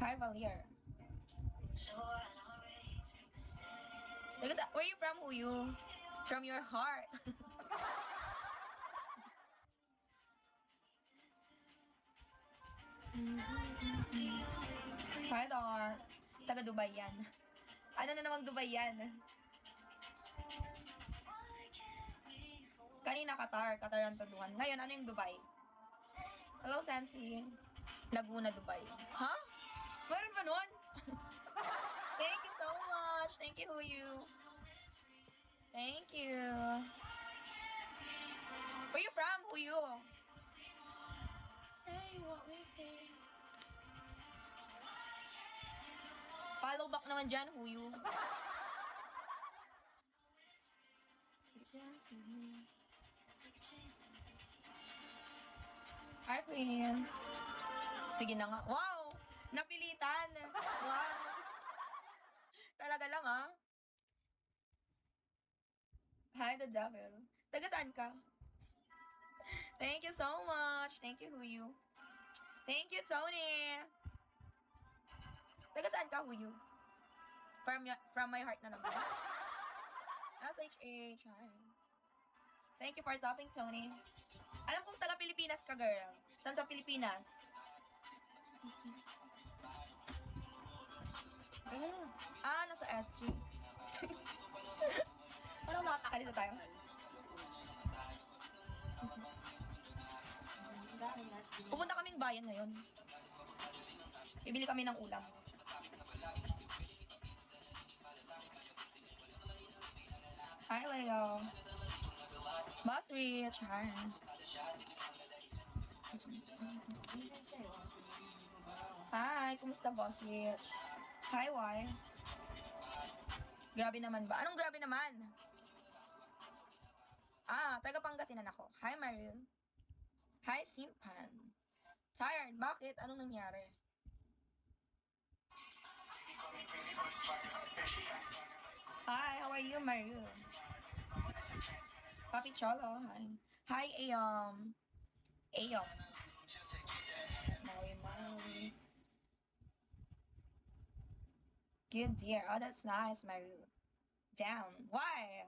Hi, Valier. Because, where you from, Huyu? From your heart. Hi, Dar. Taga Dubai yan. Ano na namang Dubai yan? Kanina Qatar ang taduhan. Ngayon, ano yung Dubai? Hello, Sansi. Laguna, Dubai. Ha? Meron ba nun? Thank you so much. Thank you, Huyu. Thank you. Where you from, Huyu? Say what we think. Follow back naman dyan, Huyu. Dance with me. Hi, Prince. Sige na nga. Wow! Napilitan! Wow! Talaga lang, ah. Hi, The Devil. Taga saan ka? Thank you so much. Thank you, Huyu. Thank you, Tony. Taga saan ka, Huyu? From my heart na naman. SHH. Hi. Thank you for topping, Tony. Alam kong taga Pilipinas ka, girl. Saan sa Pilipinas? Nasa SG. Parang makakalita tayo. Pupunta kaming bayan ngayon. Bibili kami ng ulam. Hi, Leo. Boss Rich. Hi. Hi, kumusta, Boss Rich? Hi, why? Grabe naman ba? Anong grabe naman? Taga Pangasinan ako. Hi, Mariel. Hi, Simpan. Tired? Bakit? Anong nangyari? Hi, how are you, Mariel? Papi Cholo, hi. Hi, Ayom. Maui. Good dear. Oh, that's nice, Mariel. Damn. Why?